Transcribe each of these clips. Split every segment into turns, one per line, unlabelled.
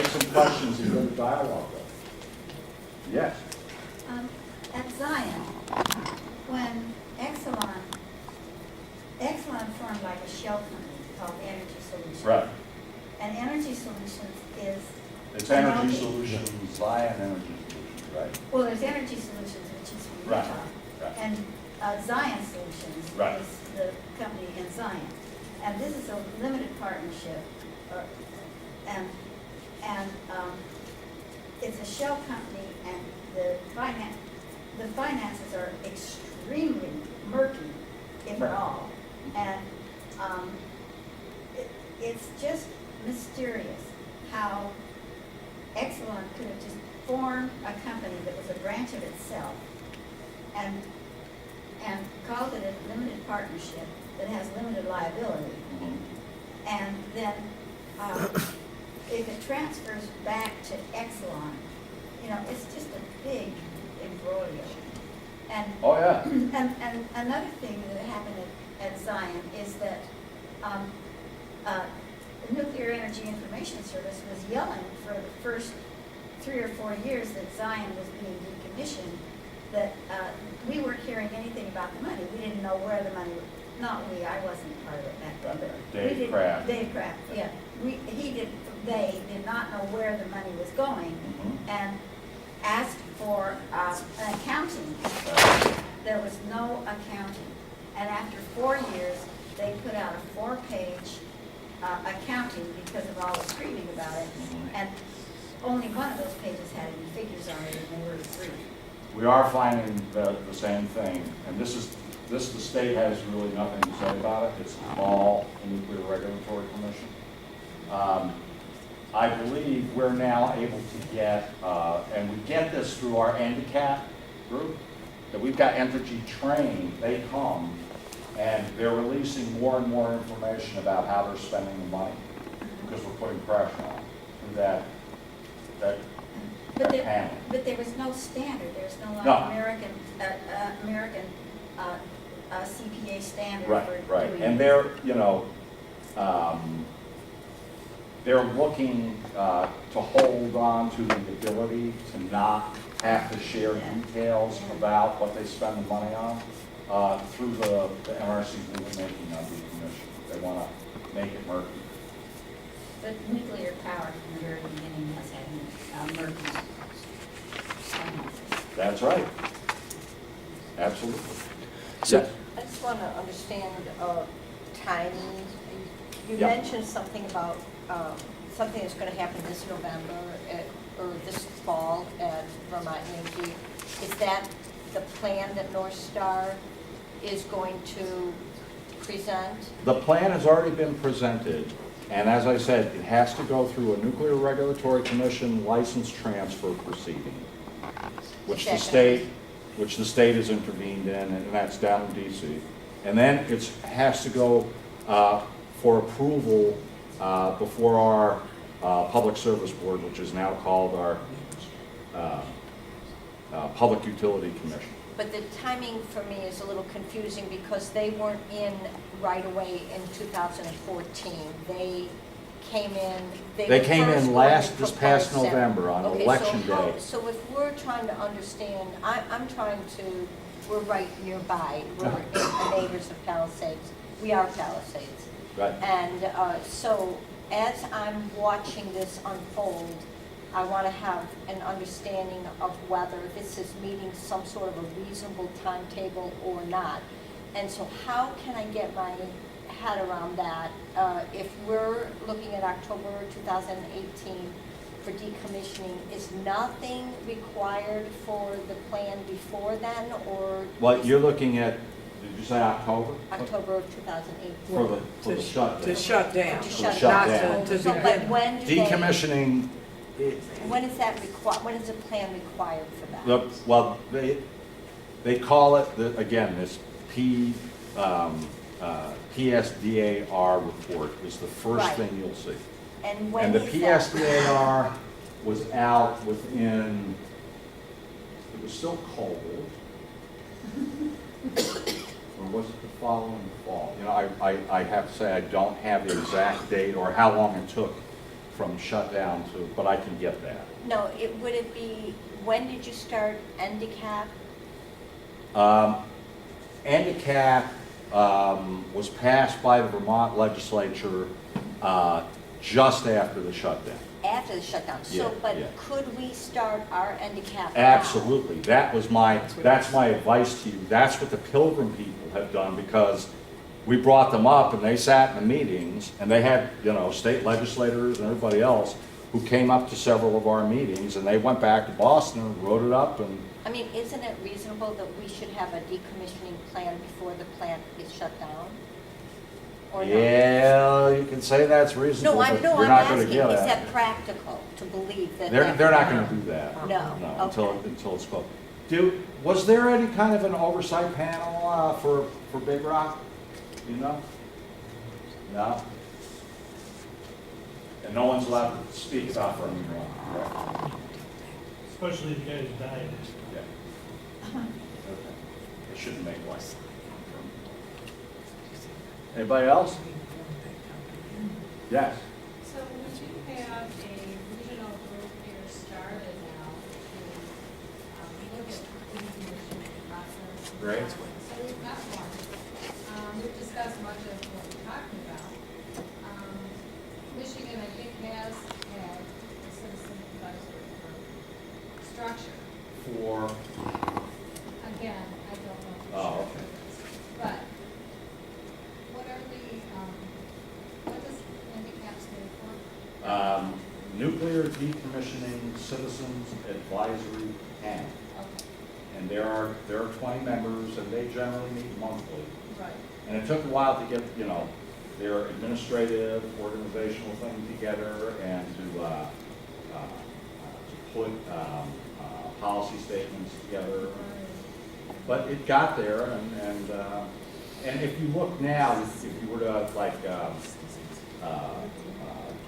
take some questions and go to dialogue with. Yes.
At Zion, when Exelon formed like a shell company called Energy Solutions.
Right.
And Energy Solutions is.
It's Energy Solutions, Zion Energy Solutions, right?
Well, there's Energy Solutions, which is from
Right,
Utah.
right.
And Zion Solutions
Right.
is the company in Zion. And this is a limited partnership, and it's a shell company, and the finances are extremely murky, if at all. And it's just mysterious how Exelon could have just formed a company that was a branch of itself and called it a limited partnership that has limited liability. And then if it transfers back to Exelon, it's just a big imbroglio. And
Oh, yeah.
and another thing that happened at Zion is that the Nuclear Energy Information Service was yelling for the first 3 or 4 years that Zion was being decommissioned, that we weren't hearing anything about the money. We didn't know where the money was. Not we, I wasn't part of it back then, but
Dave Kraft.
Dave Kraft, yeah. They did not know where the money was going, and asked for an accounting. There was no accounting. And after 4 years, they put out a 4-page accounting because of all the screaming about it. And only one of those pages had any figures on it, and they were free.
We are finding the same thing, and the state has really nothing to say about it. It's all the Nuclear Regulatory Commission. I believe we're now able to get, and we get this through our handicap group, that we've got Entergy trained. They come and they're releasing more and more information about how they're spending the money because we're putting pressure on through that panel.
But there was no standard. There's no like
No.
American CPA standard
Right,
for
right.
doing
And
it.
they're looking to hold on to the ability to not have to share details about what they spend the money on through the NRC rulemaking of the commission. They want to make it murky.
But nuclear power from the very beginning has had murky finances.
That's right. Absolutely.
So-
Yes.
I just want to understand timing. You
Yeah.
mentioned something about something that's going to happen this November or this fall at Vermont Yankee. Is that the plan that North Star is going to present?
The plan has already been presented, and as I said, it has to go through a Nuclear Regulatory Commission license transfer proceeding, which the state has intervened in, and that's down in DC. And then it has to go for approval before our Public Service Board, which is now called our Public Utility Commission.
But the timing for me is a little confusing because they weren't in right away in 2014. They came in.
They
were
came
first
in
going to
this past
propose that.
November on
Okay,
election
so
day.
So if we're trying to understand, I'm trying to, we're right nearby. We're neighbors of Palisades. We are Palisades.
Right.
And so as I'm watching this unfold, I want to have an understanding of whether this is meeting some sort of a reasonable timetable or not. And so how can I get my head around that? If we're looking at October 2018 for decommissioning, is nothing required for the plan before then, or?
Well,
is
you're looking at, did you say October?
October of 2018.
For the shutdown.
To shut down.
To
For
shut
the
it
Not
shutdown.
to
So, but
begin.
when do they?
Decommissioning,
When is that when is the plan required for that?
well, they call it, again, this PSDAR report is the first
Right.
thing you'll see.
And when
And the
is that?
PSDAR was out within, it was still cold. Or was it the following fall? You know, I have to say I don't have the exact date or how long it took from shutdown to, but I can get that.
No, would it be, when did you start NDCAP?
Handicap was passed by the Vermont legislature just after the shutdown.
After the shutdown,
Yeah,
so, but
yeah.
could we start our NDCAP now?
Absolutely. That's my advice to you. That's what the Pilgrim people have done, because we brought them up and they sat in the meetings and they had, state legislators and everybody else who came up to several of our meetings, and they went back to Boston and wrote it up. And
I mean, isn't it reasonable that we should have a decommissioning plan before the plant is shut down? Or not?
yeah, you can say that's reasonable,
No, I'm
but you're not going
asking,
to get
is
it.
that practical to believe that?
They're not going to do that.
No,
until
okay.
it's spoken. Was there any kind of an oversight panel for Big Rock? You know? No? And no one's allowed to speak about Vermont Rock, correct?
Especially the guys dying.
Yeah. Okay. It shouldn't make noise. Anybody else? Yes.
So would you have a regional group here started now to look at the decommissioning process?
Great.
So we've got one. We've discussed much of what we're talking about. Michigan, I think, has had a citizen advisory group structure.
For,
Again, I don't know. for
oh,
sure.
okay.
But what are the, what does handicap stand for?
Nuclear Decommissioning Citizens Advisory Panel.
Okay,
And there are 20 members, and they generally meet monthly.
right.
And it took a while to get, their administrative, organizational thing together, and to put policy statements together. But it got there, and if you look now, if you were to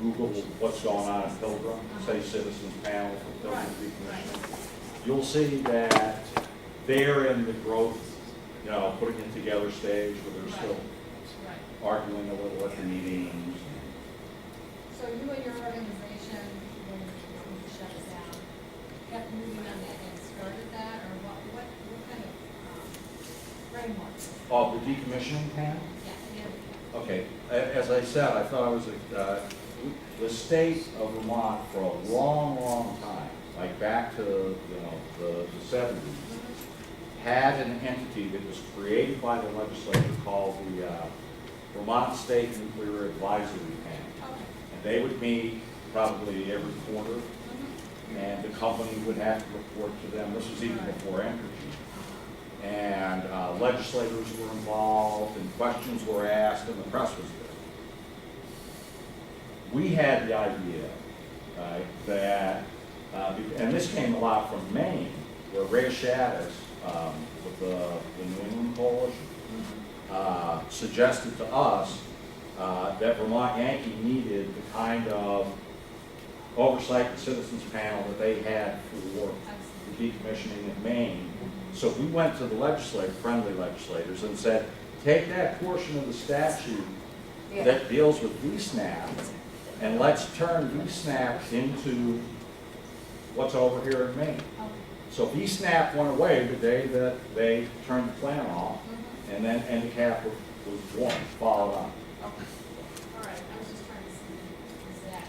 Google what's going on in Pilgrim, say Citizens Panel for Pilgrim Decommissioning, you'll see that they're in the growth, putting it together stage where they're still
Right.
arguing a little at the meetings.
So you and your organization, when you shut it down, kept moving on that and started that, or what kind of framework?
Oh, the decommissioning panel?
Yeah,
Okay, as I said, I thought I was, the state of Vermont for a long, long time, like back to, the 70s, had an entity that was created by the legislature called the Vermont State Nuclear Advisory Panel.
Okay.
And they would meet probably every quarter, and the company would have to report to them. This was even before Entergy. And legislators were involved, and questions were asked, and the press was there. We had the idea, right, that, and this came a lot from Maine, where Ray Shaddis, with the New England Coalition, suggested to us that Vermont Yankee needed the kind of oversight and citizens panel that they had for the decommissioning in Maine. So we went to the friendly legislators, and said, take that portion of the statute that deals with VSNAP, and let's turn VSNAP into what's over here in Maine. So VSNAP went away the day that they turned the plant off, and then NCAP was born, followed on.
All right, I was just trying to see, is that?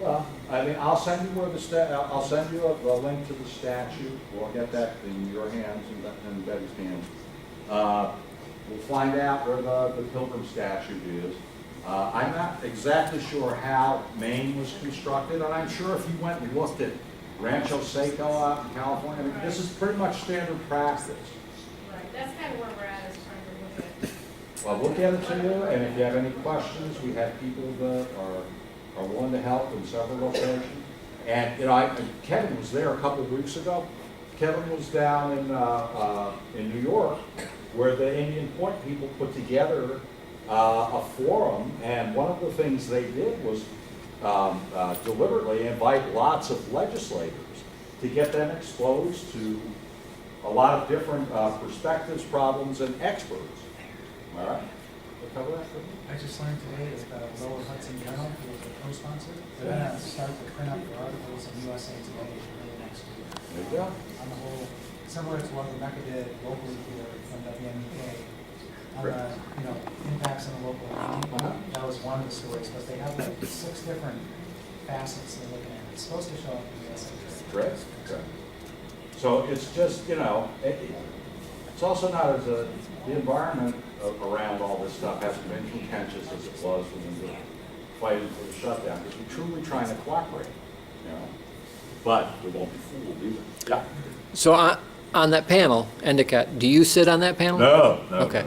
Well, I mean, I'll send you I'll send you a link to the statute. We'll get that in your hands and Betty's hands. We'll find out where the Pilgrim statute is. I'm not exactly sure how Maine was constructed, and I'm sure if you went and looked at Rancho Seco out in California, I mean, this is pretty much standard practice.
Right, that's kind of where we're at, is trying to look at.
Well, we'll get it to you, and if you have any questions, we have people that are willing to help in several locations. And, Kevin was there a couple of weeks ago. Kevin was down in New York, where the Indian Point people put together a forum, and one of the things they did was deliberately invite lots of legislators to get them exposed to a lot of different perspectives, problems, and experts. All right? cover that?
I just learned today that Lower Hudson Journal, who was a co-sponsor, they're gonna start to print up the articles in USA Today early next year.
There you go.
On the whole, similar to what Rebecca did locally here from WMEK, on the, impacts on the local economy. That was one of the stories, but they have like 6 different facets they're looking at. It's supposed to show up in the USA Today.
Great, great. So it's just, it's also not as the environment around all this stuff hasn't been contentious as it was when we were fighting for the shutdown, because we're truly trying to cooperate, But we won't be fooled either. Yeah.
So on that panel, Endicott, do you sit on that panel?
No.
Okay.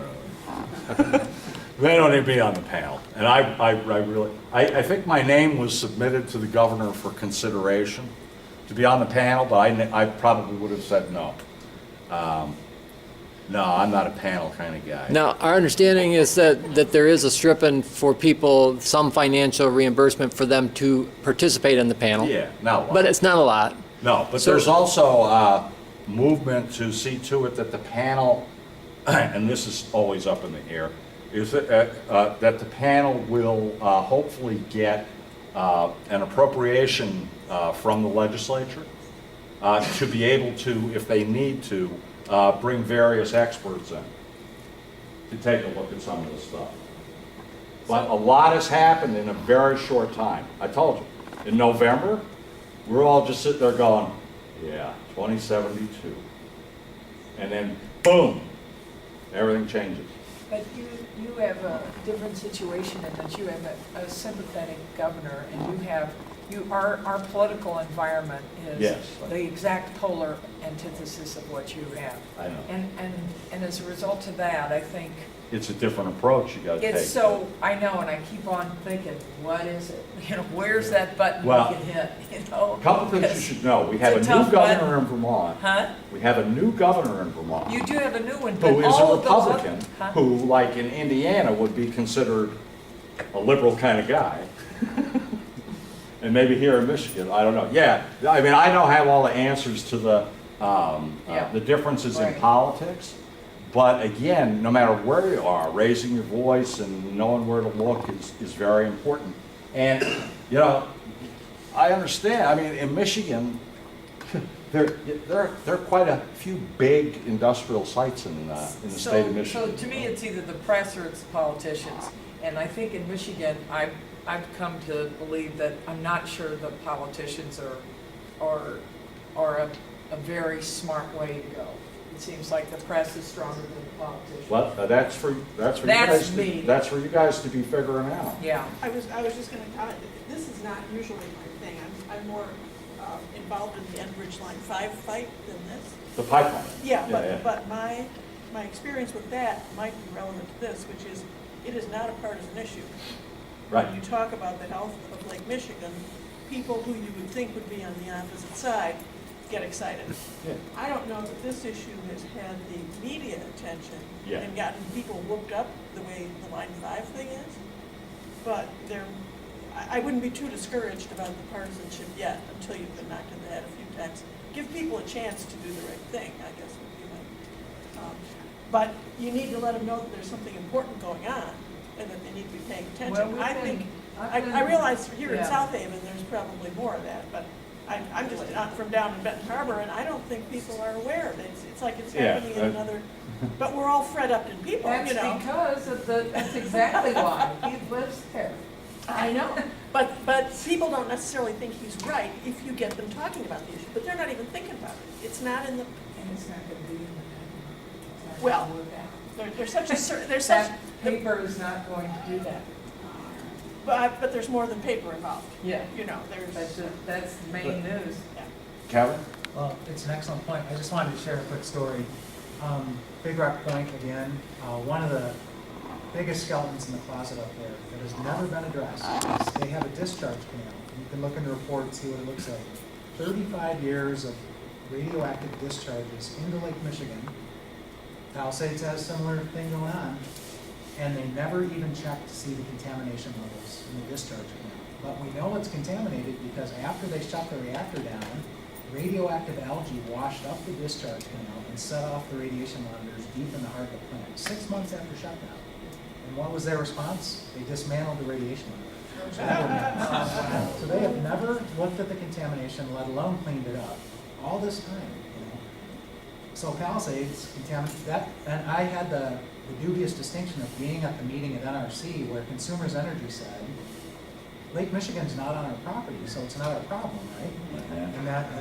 They don't need to be on the panel. And I think my name was submitted to the governor for consideration to be on the panel, but I probably would have said no. No, I'm not a panel kind of guy.
Now, our understanding is that there is a strip-in for people, some financial reimbursement for them to participate in the panel.
Yeah, not a lot.
But it's not a lot.
No, but
So-
there's also movement to see to it that the panel, and this is always up in the air, is that the panel will hopefully get an appropriation from the legislature to be able to, if they need to, bring various experts in to take a look at some of this stuff. But a lot has happened in a very short time. I told you, in November, we're all just sitting there going, yeah, 2072. And then, boom, everything changes.
But you have a different situation in that you have a sympathetic governor, and our political environment is
Yes.
the exact polar antithesis of what you have.
I know.
And as a result of that, I think
It's a different approach you gotta take.
it's so, I know, and I keep on thinking, what is it? Where's that button we
Well,
can hit,
A couple things you
Because
should know. We have a
it's
new
a tough
governor
button.
in Vermont.
Huh?
We have a new governor in Vermont.
You do have a new one, but
Who is
all
a
of those other-
Republican,
Huh?
who, like in Indiana, would be considered a liberal kind of guy. And maybe here in Michigan, I don't know. Yeah, I mean, I don't have all the answers to the differences in
Right.
politics. But again, no matter where you are, raising your voice and knowing where to look is very important. And, I understand. I mean, in Michigan, there are quite a few big industrial sites in the state of Michigan.
So to me, it's either the press or it's the politicians. And I think in Michigan, I've come to believe that I'm not sure the politicians are a very smart way to go. It seems like the press is stronger than the politicians.
Well, that's for
me.
That's for you guys to be figuring out.
Yeah.
I was just going to comment, this is not usually my thing. I'm more involved in the Entergy Line 5 fight than this.
The pipeline.
Yeah, but my experience with that might be relevant to this, which is, it is not a partisan issue.
Right.
When you talk about the health of Lake Michigan, people who you would think would be on the opposite side get excited.
Yeah.
I don't know that this issue has had the media attention
Yeah.
and gotten people whooped up the way the Line 5 thing is, but I wouldn't be too discouraged about the partisanship yet until you've been knocked in the head a few times. Give people a chance to do the right thing, I guess would be my, but you need to let them know that there's something important going on and that they need to be paying attention. I realize here in South Haven, there's probably more of that, but I'm just not from down in Benton Harbor, and I don't think people are aware of it. It's like it's happening in another, but we're all fed up in people,
That's because of that's exactly why. He lives there.
I know, but people don't necessarily think he's right if you get them talking about the issue, but they're not even thinking about it. It's not in the,
And it's not going to be in the
Well, there's such a there's such,
That paper is not going to do that.
but there's more than paper involved.
Yeah.
There's.
That's the main news.
Yeah.
Kevin?
Well, it's an excellent point. I just wanted to share a quick story. Big Rock Point, again, one of the biggest skeletons in the closet up there that has never been addressed is they have a discharge canal. You can look in the report and see what it looks like. 35 years of radioactive discharges into Lake Michigan. Palisades has a similar thing going on, and they never even checked to see the contamination levels in the discharge canal. But we know it's contaminated because after they shut the reactor down, radioactive algae washed up the discharge canal and set off the radiation monitors deep in the heart of the plant, 6 months after shutdown. And And what was their response? They dismantled the radiation monitor. So they have never looked at the contamination, let alone cleaned it up, all this time, you know. So Palisades contaminated that, and I had the dubious distinction of being at the meeting at NRC where Consumers Energy said, Lake Michigan's not on our property, so it's not our problem, right? And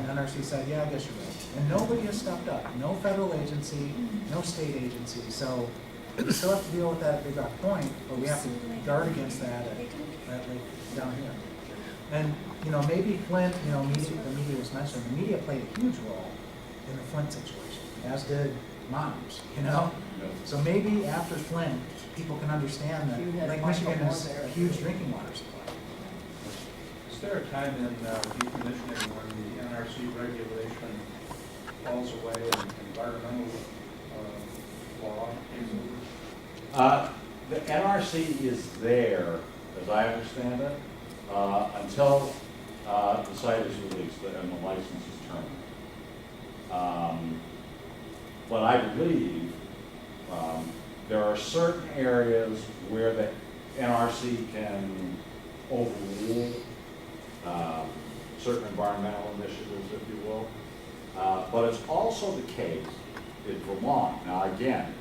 NRC said, yeah, I guess you're right. And nobody has stepped up, no federal agency, no state agency, so we still have to deal with that at Big Rock Point, but we have to guard against that at Lake down here. And, you know, maybe Flint, you know, the media was mentioned, the media played a huge role in the Flint situation, as did moms, you know? So maybe after Flint, people can understand that Lake Michigan is a huge drinking water supply.
Is there a time in decommissioning when the NRC regulation falls away and environmental law takes over?
The NRC is there, as I understand it, until the site is released and the license is terminated. But I believe there are certain areas where the NRC can overrule certain environmental initiatives, if you will. But it's also the case in Vermont. Now, again,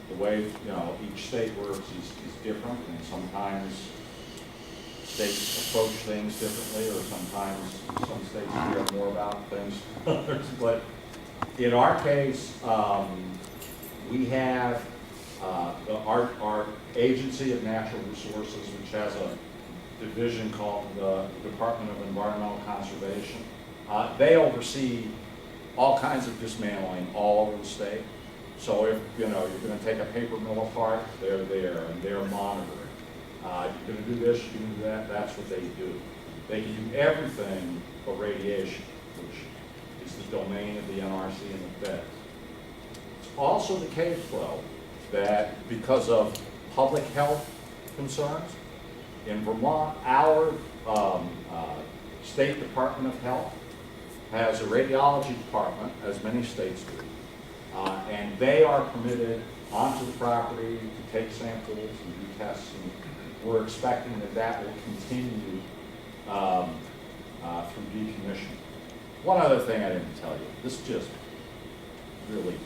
the way each state works is different, and sometimes states approach things differently, or sometimes some states care more about things than others. But in our case, we have our Agency of Natural Resources, which has a division called the Department of Environmental Conservation. They oversee all kinds of dismantling all over the state. So if you're going to take a paper mill apart, they're there and they're monitoring. You're going to do this, you're going to do that. That's what they do. They can do everything but radiation, which is the domain of the NRC and the feds. It's also the case, though, that because of public health concerns, in Vermont, our State Department of Health has a radiology department, as many states do, and they are permitted onto the property to take samples and do tests, and we're expecting that will continue through decommissioning. One other thing I didn't tell you, this just really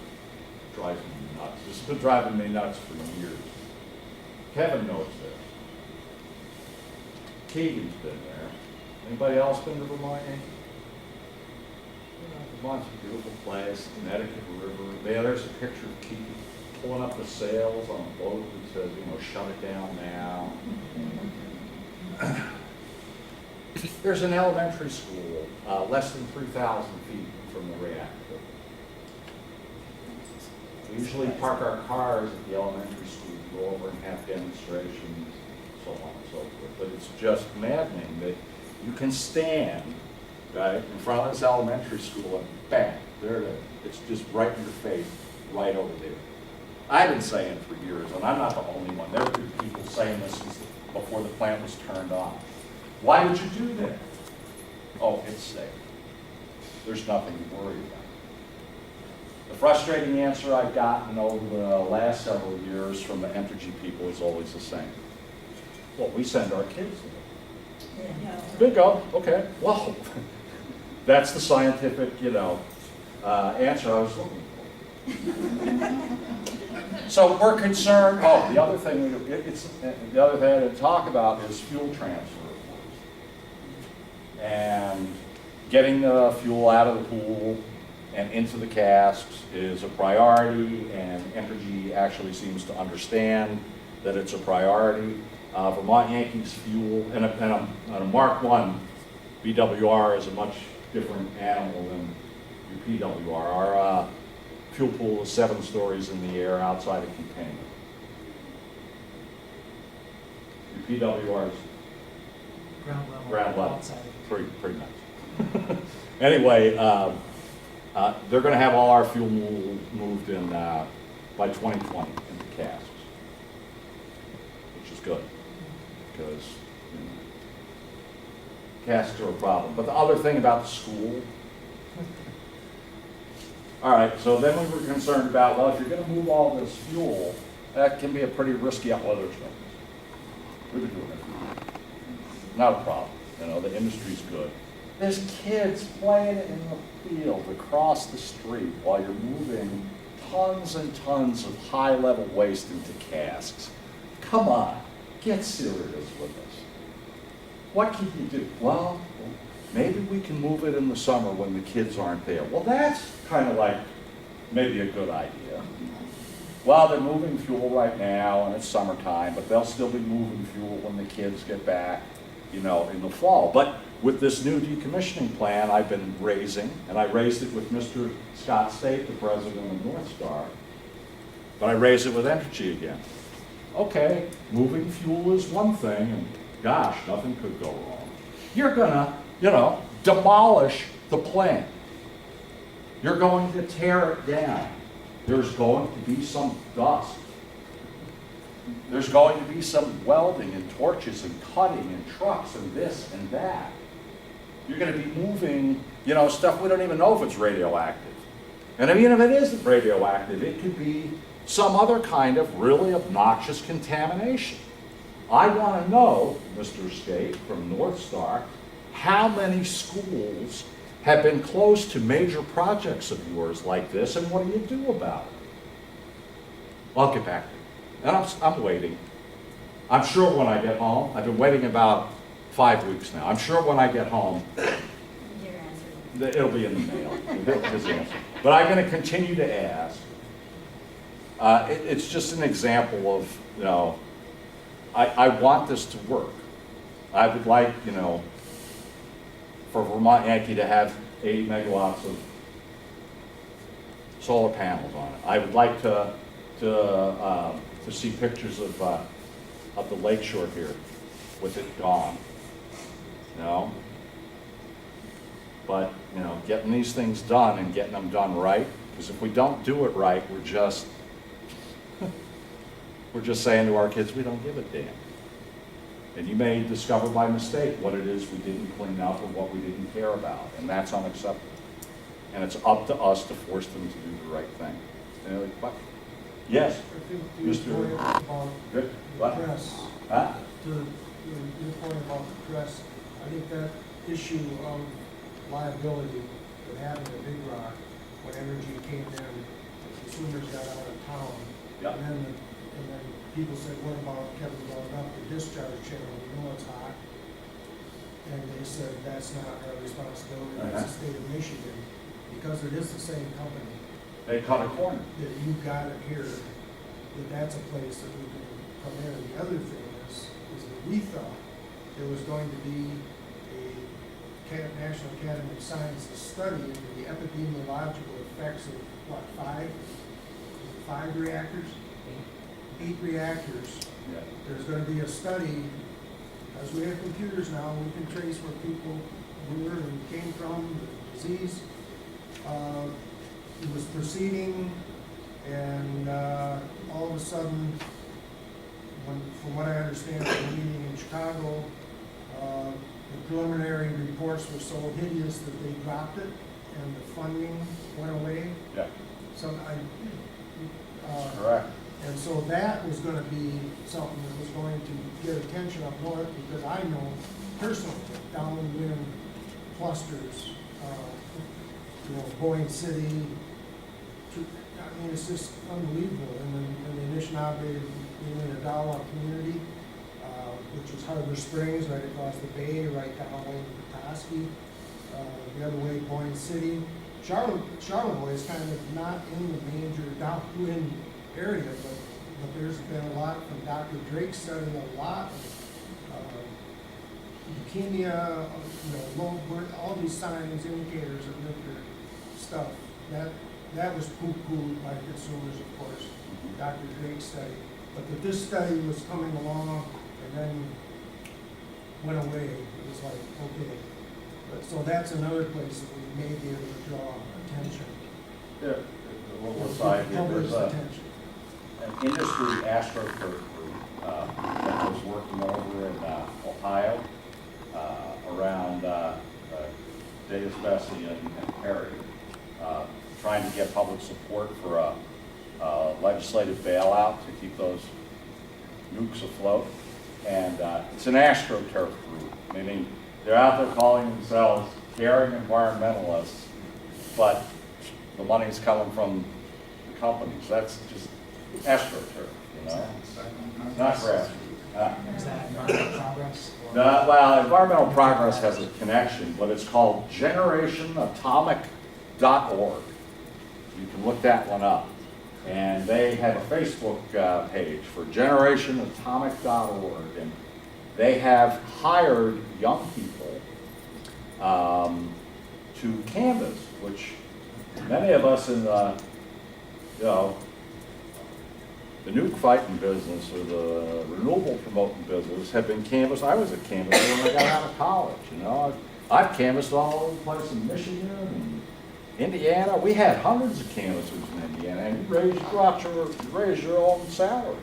drives me nuts. This has been driving me nuts for years. Kevin knows this. Keegan's been there. Anybody else been to Vermont Yankee? Vermont's a beautiful place, Connecticut River. There's a picture of Keegan pulling up the sails on a boat that says, shut it down now. There's an elementary school less than 3,000 feet from the reactor. We usually park our cars at the elementary school, go over and have demonstrations, so on and so forth. But it's just maddening that you can stand right in front of this elementary school and bang, there it is. It's just right in your face, right over there. I've been saying it for years, and I'm not the only one. There have been people saying this since before the plant was turned on. Why would you do that? Oh, it's safe. There's nothing to worry about. The frustrating answer I've gotten over the last several years from the Entergy people is always the same. Well, we send our kids there.
Yeah.
Bingo, okay, well, that's the scientific, answer I was looking for. So we're concerned, the other thing to talk about is fuel transfer. And getting the fuel out of the pool and into the casks is a priority, and Entergy actually seems to understand that it's a priority. Vermont Yankee's fuel, and a Mark I BWR is a much different animal than your PWR. Our fuel pool is 7 stories in the air outside a container. Your PWR is ground level, pretty much. Anyway, they're going to have all our fuel moved in by 2020 into casks, which is good, because casks are a problem. But the other thing about the school, all right, so then we were concerned about, well, if you're going to move all this fuel, that can be a pretty risky outlet. We've been doing it. Not a problem, you know, the industry's good. There's kids playing in the field across the street while you're moving tons and tons of high-level waste into casks. Come on, get serious with us. What can you do? Well, maybe we can move it in the summer when the kids aren't there. Well, that's kind of like maybe a good idea. Well, they're moving fuel right now and it's summertime, but they'll still be moving fuel when the kids get back, you know, in the fall. But with this new decommissioning plan I've been raising, and I raised it with Mr. Scott State, the president of North Star, but I raised it with Entergy again. Okay, moving fuel is one thing, and gosh, nothing could go wrong. You're gonna, you know, demolish the plant. You're going to tear it down. There's going to be some dust. There's going to be some welding and torches and cutting and trucks and this and that. You're going to be moving, you know, stuff we don't even know if it's radioactive. And I mean, if it isn't radioactive, it could be some other kind of really obnoxious contamination. I want to know, Mr. Skate from North Star, how many schools have been close to major projects of yours like this, and what do you do about it? I'll get back to you. And I'm waiting. I'm sure when I get home, I've been waiting about 5 weeks now. I'm sure when I get home,
Your answer.
it'll be in the mail, his answer. But I'm going to continue to ask. It's just an example of, you know, I want this to work. I would like, you know, for Vermont Yankee to have 80 megawatts of solar panels on it. I would like to see pictures of the lakeshore here with it gone. You know? But, you know, getting these things done and getting them done right, because if we don't do it right, we're just saying to our kids, we don't give a damn. And you may discover by mistake what it is we didn't clean up or what we didn't care about, and that's unacceptable. And it's up to us to force them to do the right thing. Any other questions? Yes,
I think to
Mr.
your point about
Good.
the
What?
press,
Huh?
to your point about the press, I think that issue of liability that happened at Big Rock when Entergy came in, consumers got out of town.
Yeah.
And then people said, what about Kevin going up the discharge channel? We know it's hot. And they said, that's not our responsibility, that's the state of Michigan, because it is the same company.
They cut a corner.
That you got it here, that that's a place that we can come in. And the other thing is that we thought there was going to be a National Academy of Sciences study into the epidemiological effects of, what, five reactors? 8 reactors.
Yeah.
There's going to be a study, as we have computers now, we can trace where people were and came from, the disease. It was proceeding, and all of a sudden, from what I understand from the meeting in Chicago, the preliminary reports were so hideous that they dropped it, and the funding went away.
Yeah.
So
Correct.
and so that was going to be something that was going to get attention up north, because I know personally downwind clusters, you know, Boyne City. I mean, it's just unbelievable. And then the Anishinaabe, in the Adawa community, which is Harbor Springs, right across the bay, right down in Petoskey, the other way, Boyne City. Charlevoix is kind of not in the major downwind area, but there's been a lot from Dr. Drake studying a lot of leukemia, you know, low birth, all these signs, indicators of nuclear stuff. That was poo-pooed by consumers, of course, Dr. Drake's study. But that this study was coming along and then went away. It was like, okay. But so that's another place that we may be able to draw attention.
Yeah. We'll decide here.
Public's
There's
attention.
an industry astrophoto group that was working over in Ohio around Davis Bessie and Perry, trying to get public support for a legislative bailout to keep those nukes afloat. And it's an astroturf group, meaning they're out there calling themselves caring environmentalists, but the money's coming from the companies. That's just astroturf, you know? Not grassroots.
Is that environmental progress? or-
No, well, environmental progress has a connection, but it's called generationatomic.org. You can look that one up. And they have a Facebook page for generationatomic.org. And they have hired young people to canvass, which many of us in the, you know, the nuke fighting business or the renewable promoting business have been canvassed. I was a canvasser when I got out of college, you know. I've canvassed all over the place in Michigan and Indiana. We had hundreds of canvassers in Indiana, and you raise your own salary.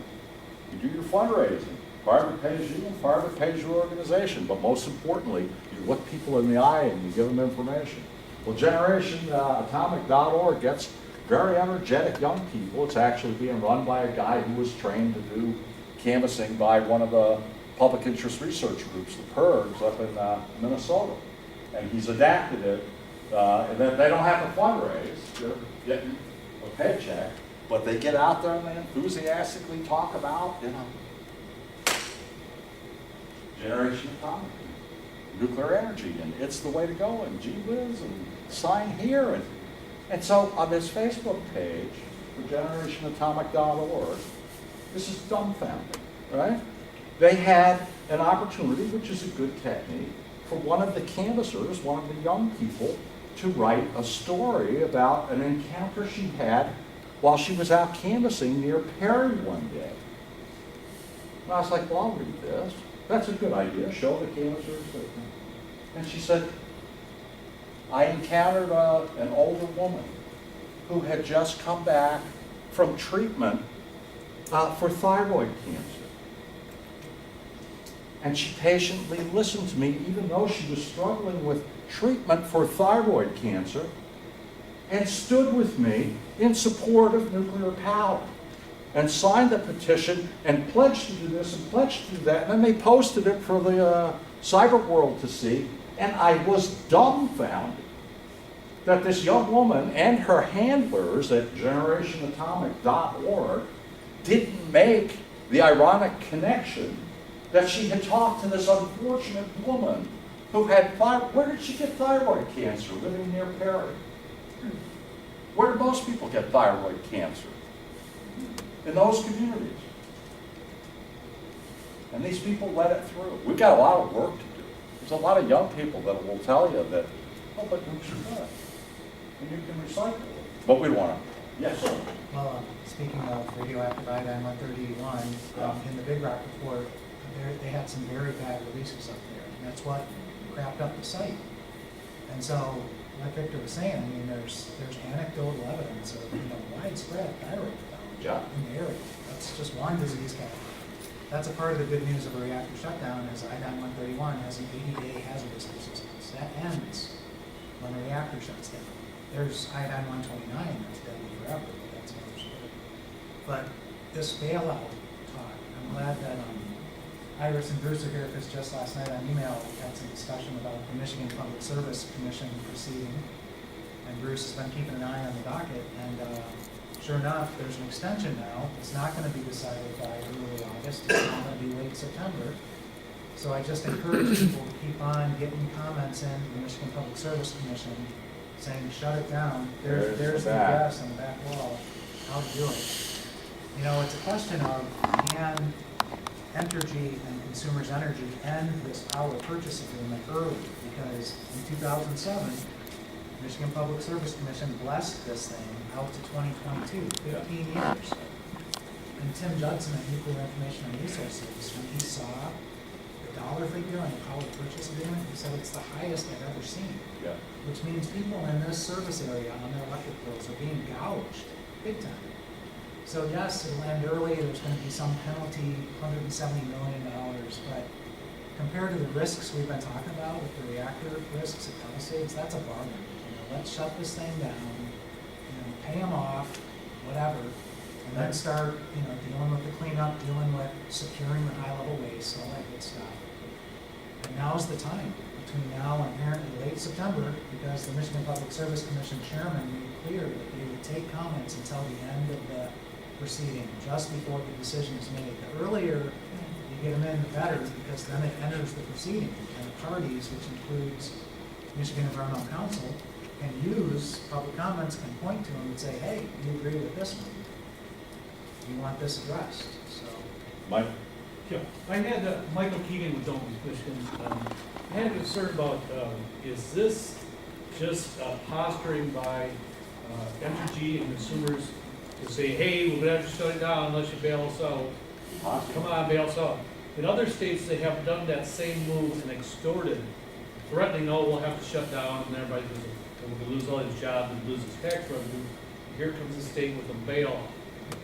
You do your fundraising. Part of it pays you, and part of it pays your organization. But most importantly, you look people in the eye and you give them information. Well, generationatomic.org gets very energetic young people. It's actually being run by a guy who was trained to do canvassing by one of the public interest research groups, the PIRGs, up in Minnesota. And he's adapted it, and then they don't have to fundraise, they're getting a paycheck, but they get out there and they enthusiastically talk about, you know, generation atomic, nuclear energy, and it's the way to go, and gee whiz, and sign here. And so on this Facebook page for generationatomic.org, this is dumbfounding, right? They had an opportunity, which is a good technique, for one of the canvassers, one of the young people, to write a story about an encounter she had while she was out canvassing near Perry one day. And I was like, well, I'll read this. That's a good idea. Show the canvassers. And she said, I encountered an older woman who had just come back from treatment for thyroid cancer. And she patiently listened to me, even though she was struggling with treatment for thyroid cancer, and stood with me in support of nuclear power, and signed the petition, and pledged to do this, and pledged to do that, and then they posted it for the cyber world to see, and I was dumbfounded that this young woman and her handlers at generationatomic.org didn't make the ironic connection that she had talked to this unfortunate woman who had where did she get thyroid cancer living near Perry? Where do most people get thyroid cancer? In those communities. And these people let it through. We've got a lot of work to do. There's a lot of young people that will tell you that, oh, but nukes are good. And you can recycle it. But we don't want to. Yes, sir.
Well, speaking of radioactive iodine-131, in the Big Rock report, they had some very bad releases up there, and that's what crapped up the site. And so, like Victor was saying, I mean, there's anecdotal evidence of widespread thyroid pathology in the area. That's just one disease category. That's a part of the good news of a reactor shutdown is iodine-131 has an 80-day hazardous persistence. That ends when the reactor shuts down. There's iodine-129 that's deadly forever, but that's another story. But this bailout talk, I'm glad that Iris and Bruce are here because just last night on email we had some discussion about the Michigan Public Service Commission proceeding, and Bruce has been keeping an eye on the docket, and sure enough, there's an extension now. It's not going to be decided by early August. It's not going to be late September. So I just encourage people to keep on getting comments in to the Michigan Public Service Commission saying, shut it down. There's the gas on the back wall. How to do it. You know, it's a question of, can Entergy and Consumers Energy end this power purchase agreement early? Because in 2007, Michigan Public Service Commission blessed this thing out to 2022, 15 years. And Tim Judson at Nuclear Information and Resources, when he saw the dollar figure on the power purchase agreement, he said it's the highest I've ever seen.
Yeah.
Which means people in this service area on their electric bills are being gouged big time. So yes, it'll end early, there's going to be some penalty, $170 million, but compared to the risks we've been talking about with the reactor risks at Palisades, that's a bargain. Let's shut this thing down, pay them off, whatever, And then start, dealing with the cleanup, dealing with securing the high-level waste, all that good stuff. And now's the time, between now and apparently late September, because the Michigan Public Service Commission chairman made clear that they would take comments until the end of the proceeding, just before the decision is made. The earlier you get them in, the better, because then it enters the proceeding, and the parties, which includes Michigan Environmental Council, can use public comments, can point to them and say, hey, you agree with this one? You want this addressed, so.
Mike?
Yeah, I had, Michael Keegan with Don't Michigan, I had a concern about, is this just posturing by Entergy and consumers to say, hey, we're gonna have to shut it down unless you bail us out. Come on, bail us out. In other states, they have done that same move and extorted, threatening, oh, we'll have to shut down, and everybody will lose all his jobs and lose his tax revenue. Here comes the state with a bail.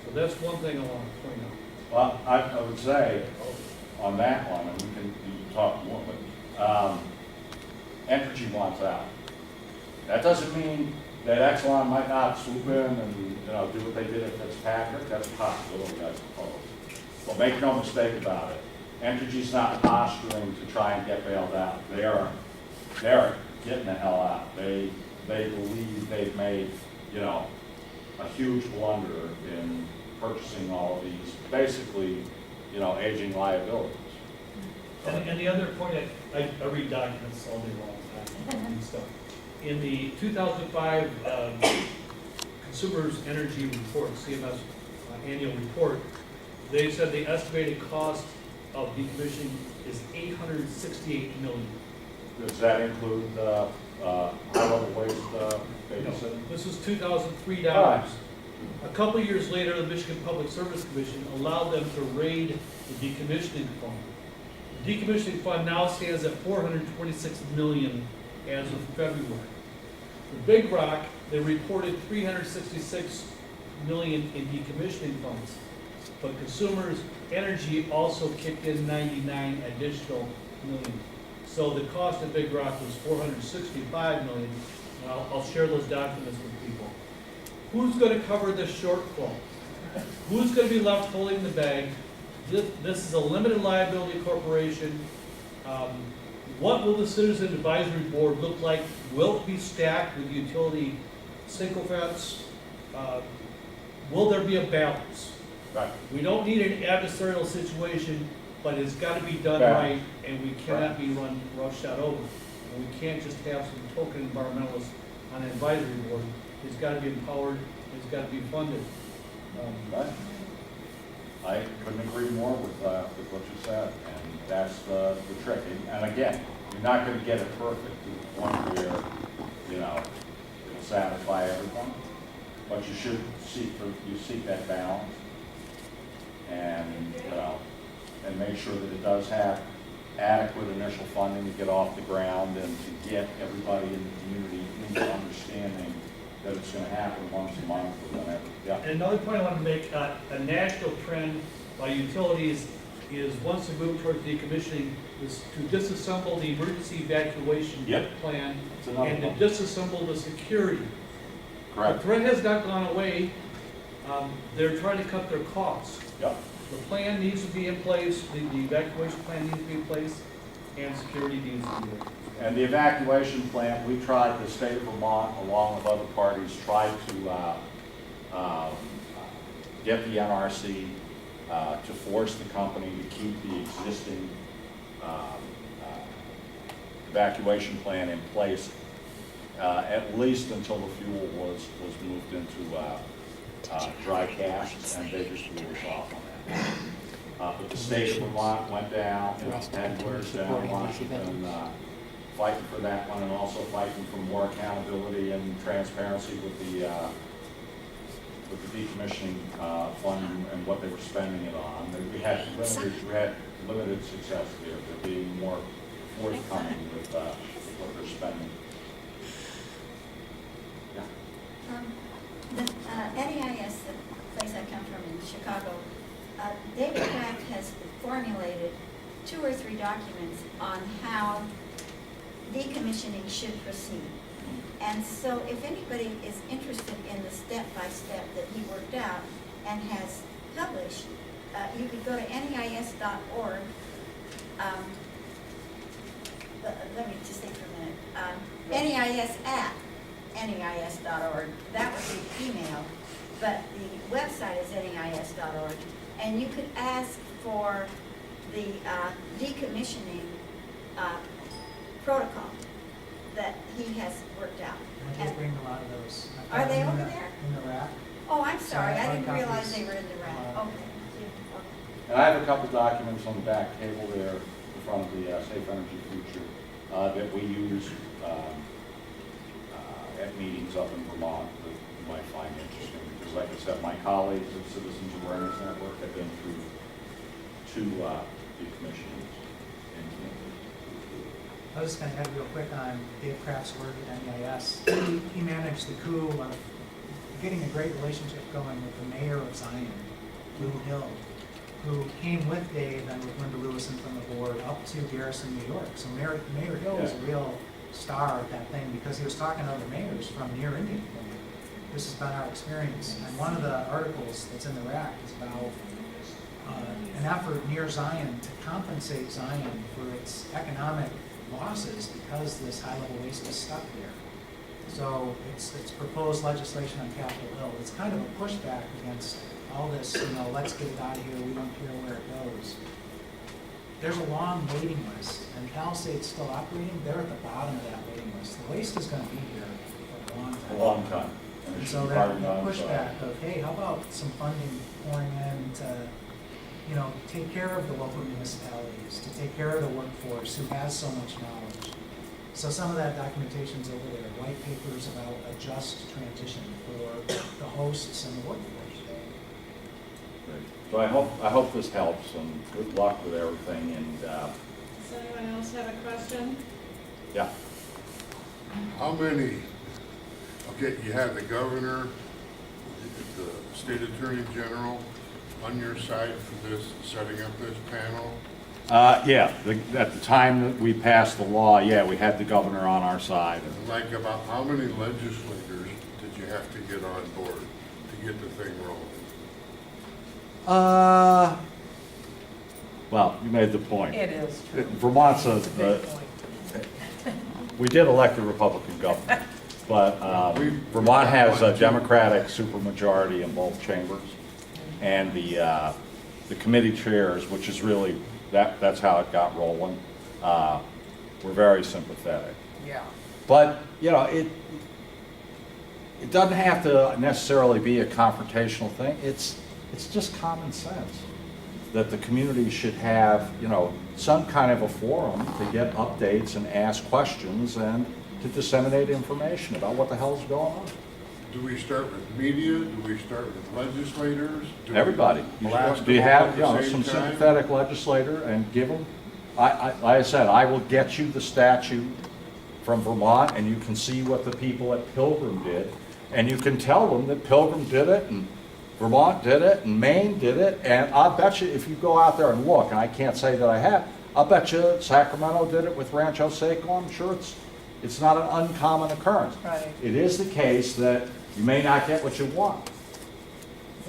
So that's one thing I want to point out.
Well, I would say on that one, and we can talk more, but Entergy wants out. That doesn't mean that Exelon might not swoop in and do what they did at Fitzpatrick. That's a possibility, I suppose. But make no mistake about it. Entergy's not posturing to try and get bailed out. They're getting the hell out. They believe they've made a huge blunder in purchasing all of these, basically, aging liabilities.
And the other point, I read documents all day long and stuff. In the 2005 Consumers Energy Report, CMS annual report, they said the estimated cost of decommissioning is $868 million.
Does that include high-level waste babysitting?
This is 2003
All right.
dollars. A couple years later, the Michigan Public Service Commission allowed them to raid the decommissioning fund. The decommissioning fund now stands at $426 million as of February. For Big Rock, they reported $366 million in decommissioning funds, but Consumers Energy also kicked in 99 additional million. So the cost of Big Rock was $465 million. And I'll share those documents with people. Who's going to cover the shortfall? Who's going to be left holding the bag? This is a limited liability corporation. What will the Citizen Advisory Board look like? Will it be stacked with utility sycophants? Will there be a balance?
Right.
We don't need an adversarial situation, but it's got to be done
Right.
right, and we cannot be run roughshod over. And we can't just have some token environmentalists on an advisory board. It's got to be empowered. It's got to be funded.
Right. I couldn't agree more with what you said, and that's the trick. And again, you're not going to get it perfect to the point where it'll satisfy everyone, but you should seek that balance, and and make sure that it does have adequate initial funding to get off the ground and to get everybody in the community into understanding that it's going to happen once a month or whenever. Yeah.
And another point I want to make, a national trend by utilities is once they move towards decommissioning is to disassemble the emergency evacuation
Yep.
plan
That's another
and to
one.
disassemble the security.
Correct.
The threat has not gone away. They're trying to cut their costs.
Yep.
The plan needs to be in place, the evacuation plan needs to be in place, and security needs to be there.
And the evacuation plan, we tried, the state of Vermont, along with other parties, tried to get the NRC to force the company to keep the existing evacuation plan in place, at least until the fuel was moved into dry casks, and they just blew us off on that. But the state of Vermont went down, headquarters down, Washington, fighting for that one, and also fighting for more accountability and transparency with the decommissioning fund and what they were spending it on. We had limited success there. They're being more forthcoming with what they're spending. Yeah.
At EIS, the place I come from in Chicago, David Kraft has formulated 2 or 3 documents on how decommissioning should proceed. And so if anybody is interested in the step-by-step that he worked out, and has published, you could go to neis.org. Let me just think for a minute. neis@neis.org. That would be the email, but the website is neis.org. And you could ask for the decommissioning protocol that he has worked out.
I did bring a lot of those. I
Are
found
they
them
over
in the-
there?
In the rack.
Oh, I'm sorry, I
Sorry,
didn't
hard
realize
copies.
they were in the rack. Okay.
And I have a couple documents on the back table there in front of the Safe Energy Future that we use at meetings up in Vermont that you might find interesting. Because like I said, my colleagues at Citizens Awareness Network have been through 2 decommissionings.
I was just going to add real quick on Dave Kraft's work at NEIS. He managed the coup of getting a great relationship going with the mayor of Zion, Lou Hill, who came with Dave and with Linda Lewison from the board up to Garrison, New York. So Mayor Hill was a real star at that thing because he was talking to other mayors from near Indian Point. This has been our experience. And one of the articles that's in the rack is about an effort near Zion to compensate Zion for its economic losses because this high-level waste is stuck there. So it's proposed legislation on Capitol Hill. It's kind of a pushback against all this, let's get it out of here, we don't care where it goes. There's a long waiting list, and Palisades still operating, they're at the bottom of that waiting list. The waste is going to be here for a long time.
A long time.
And so that pushback of, hey, how about some funding pouring in to, take care of the local municipalities, to take care of the workforce who has so much knowledge. So some of that documentation's over there, white papers about a just transition for the hosts and the workforce.
So I hope this helps, and good luck with everything, and,
Does anyone else have a question?
yeah.
How many, okay, you have the governor, the state attorney general on your side for this, setting up this panel?
Yeah, at the time that we passed the law, we had the governor on our side.
Like about how many legislators did you have to get on board to get the thing rolling?
Well, you made the point.
It is true.
Vermont's
It's a big point.
we did elect a Republican governor, but Vermont has a Democratic supermajority in both chambers, and the committee chairs, which is really, that's how it got rolling, were very sympathetic.
Yeah.
But, it doesn't have to necessarily be a confrontational thing. It's just common sense that the community should have, some kind of a forum to get updates and ask questions and to disseminate information about what the hell's going on.
Do we start with media? Do we start with legislators? Do we
Everybody.
blast
Do you
them all
have,
at the same
some
time?
sympathetic legislator and give them, like I said, I will get you the statute from Vermont and you can see what the people at Pilgrim did. And you can tell them that Pilgrim did it and Vermont did it and Maine did it. And I'll bet you if you go out there and look, and I can't say that I have, I'll bet you Sacramento did it with Rancho Seco. I'm sure it's not an uncommon occurrence.
Right.
It is the case that you may not get what you want.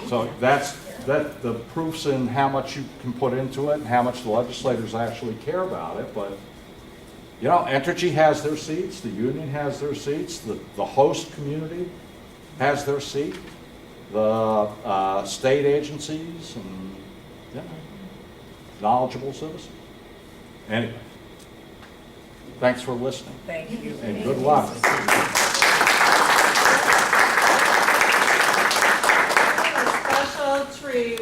So the proof's in how much you can put into it and how much the legislators actually care about it. But, Entergy has their seats, the union has their seats, the host community has their seat, the state agencies, and, knowledgeable citizens. Anyway, thanks for listening.
Thank you.
And good luck.
Special tree